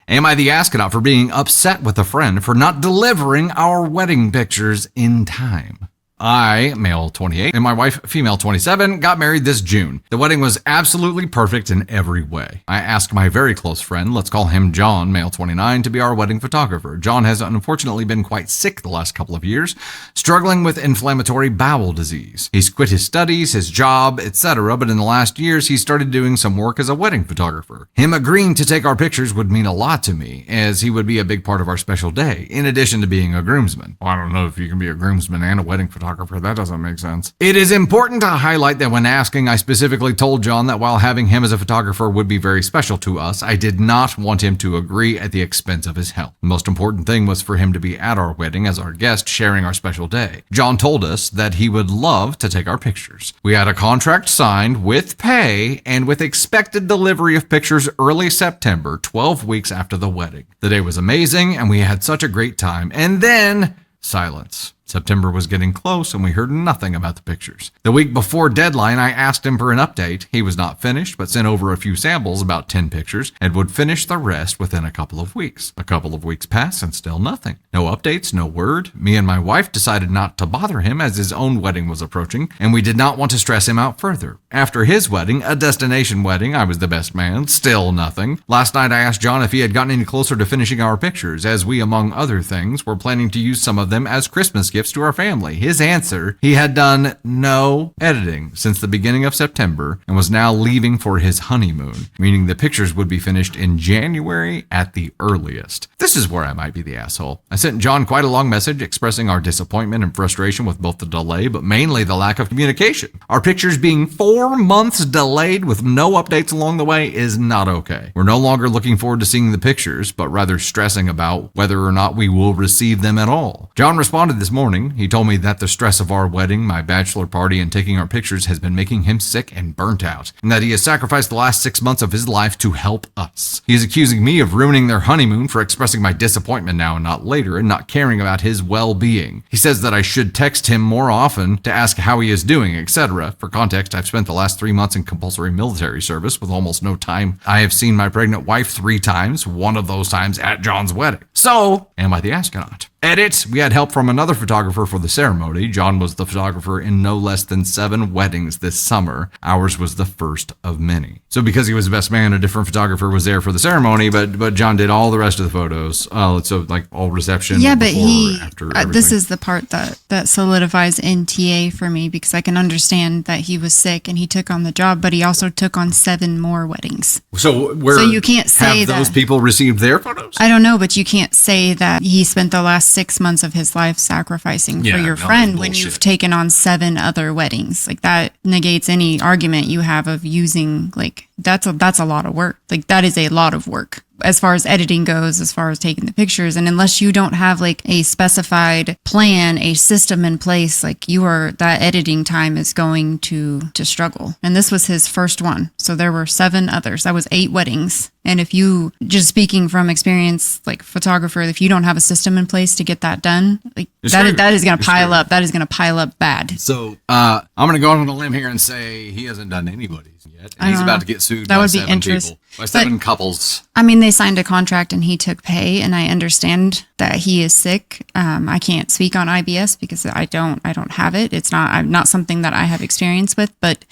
Am I the astronaut for being upset with a friend for not delivering our wedding pictures in time? I, male 28, and my wife, female 27, got married this June. The wedding was absolutely perfect in every way. I asked my very close friend, let's call him John, male 29, to be our wedding photographer. John has unfortunately been quite sick the last couple of years, struggling with inflammatory bowel disease. He's quit his studies, his job, etc., but in the last years, he started doing some work as a wedding photographer. Him agreeing to take our pictures would mean a lot to me, as he would be a big part of our special day, in addition to being a groomsman. Well, I don't know if you can be a groomsman and a wedding photographer. That doesn't make sense. It is important to highlight that when asking, I specifically told John that while having him as a photographer would be very special to us, I did not want him to agree at the expense of his health. The most important thing was for him to be at our wedding as our guest, sharing our special day. John told us that he would love to take our pictures. We had a contract signed with pay and with expected delivery of pictures early September, 12 weeks after the wedding. The day was amazing and we had such a great time. And then silence. September was getting close and we heard nothing about the pictures. The week before deadline, I asked him for an update. He was not finished, but sent over a few samples, about 10 pictures, and would finish the rest within a couple of weeks. A couple of weeks passed and still nothing. No updates, no word. Me and my wife decided not to bother him as his own wedding was approaching, and we did not want to stress him out further. After his wedding, a destination wedding, I was the best man, still nothing. Last night I asked John if he had gotten any closer to finishing our pictures, as we, among other things, were planning to use some of them as Christmas gifts to our family. His answer, he had done no editing since the beginning of September and was now leaving for his honeymoon, meaning the pictures would be finished in January at the earliest. This is where I might be the asshole. I sent John quite a long message expressing our disappointment and frustration with both the delay, but mainly the lack of communication. Our pictures being 4 months delayed with no updates along the way is not okay. We're no longer looking forward to seeing the pictures, but rather stressing about whether or not we will receive them at all. John responded this morning. He told me that the stress of our wedding, my bachelor party, and taking our pictures has been making him sick and burnt out, and that he has sacrificed the last 6 months of his life to help us. He is accusing me of ruining their honeymoon for expressing my disappointment now and not later, and not caring about his well-being. He says that I should text him more often to ask how he is doing, etc. For context, I've spent the last 3 months in compulsory military service with almost no time. I have seen my pregnant wife 3 times, one of those times at John's wedding. So, am I the astronaut? Edit, we had help from another photographer for the ceremony. John was the photographer in no less than 7 weddings this summer. Ours was the first of many. So because he was the best man, a different photographer was there for the ceremony, but John did all the rest of the photos. So like all reception. Yeah, but after this is the part that solidifies NTA for me, because I can understand that he was sick and he took on the job, but he also took on 7 more weddings. So you can't say have that those people received their photos? I don't know, but you can't say that he spent the last 6 months of his life sacrificing for your friend when you've taken on 7 other weddings. Like, that negates any argument you have of using, like, that's a lot of work. Like, that is a lot of work as far as editing goes, as far as taking the pictures. And unless you don't have like a specified plan, a system in place, like that editing time is going to struggle. And this was his first one. So there were 7 others. That was 8 weddings. And if you, just speaking from experience, like photographer, if you don't have a system in place to get that done, like that is going to pile up. That is going to pile up bad. So I'm going to go on a limb here and say he hasn't done anybody's yet. And he's about to get sued by 7 people, by 7 couples. I mean, they signed a contract and he took pay, and I understand that he is sick. I can't speak on IBS because I don't have it. It's not something that I have experience with, but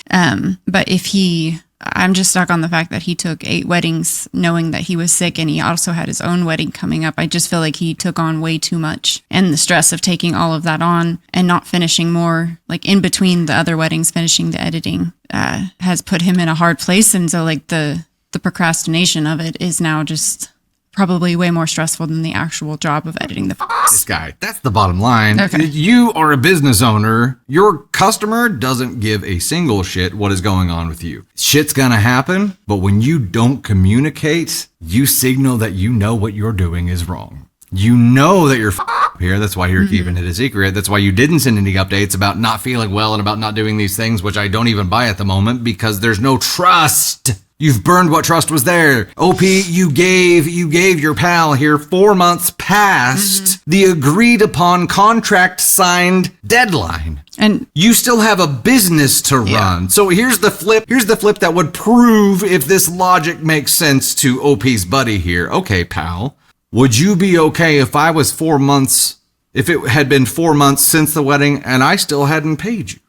I'm just stuck on the fact that he took 8 weddings knowing that he was sick, and he also had his own wedding coming up. I just feel like he took on way too much, and the stress of taking all of that on and not finishing more, like in between the other weddings, finishing the editing, has put him in a hard place. And so like the procrastination of it is now just probably way more stressful than the actual job of editing the photos. This guy, that's the bottom line. Okay. You are a business owner. Your customer doesn't give a single shit what is going on with you. Shit's gonna happen, but when you don't communicate, you signal that you know what you're doing is wrong. You know that you're here. That's why you're keeping it a secret. That's why you didn't send any updates about not feeling well and about not doing these things, which I don't even buy at the moment, because there's no trust. You've burned what trust was there. OP, you gave your pal here 4 months past the agreed upon contract signed deadline. And you still have a business to run. So here's the flip. Here's the flip that would prove if this logic makes sense to OP's buddy here. Okay, pal, would you be okay if I was 4 months, if it had been 4 months since the wedding and I still hadn't paid you?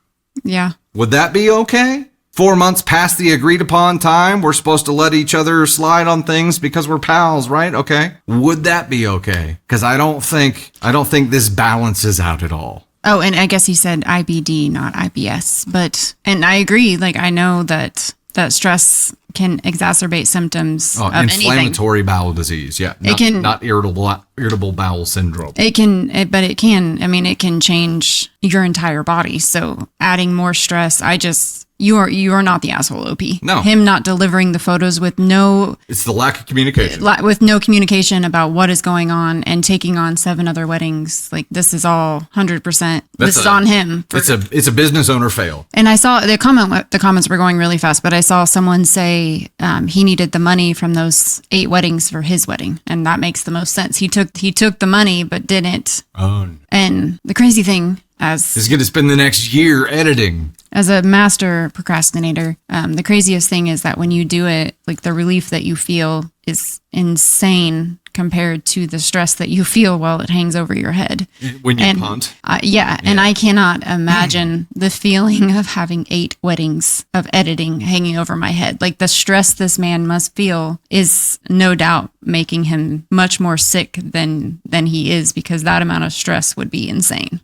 Yeah. Would that be okay? 4 months past the agreed upon time, we're supposed to let each other slide on things because we're pals, right? Okay. Would that be okay? Because I don't think this balances out at all. Oh, and I guess he said IBD, not IBS. And I agree. Like, I know that stress can exacerbate symptoms of inflammatory anything. Bowel disease. Yeah. Not irritable bowel syndrome. It can change your entire body. So adding more stress, you are not the asshole, OP. No. Him not delivering the photos with It's the lack of communication. With no communication about what is going on and taking on 7 other weddings. Like, this is all 100%. This is on him. It's a business owner fail. And I saw the comments were going really fast, but I saw someone say he needed the money from those 8 weddings for his wedding. And that makes the most sense. He took the money, but didn't. Oh. And the crazy thing, he's going to spend the next year editing. As a master procrastinator, the craziest thing is that when you do it, like, the relief that you feel is insane compared to the stress that you feel while it hangs over your head. When you punt. Yeah. And I cannot imagine the feeling of having 8 weddings of editing hanging over my head. Like, the stress this man must feel is no doubt making him much more sick than he is, because that amount of stress would be insane.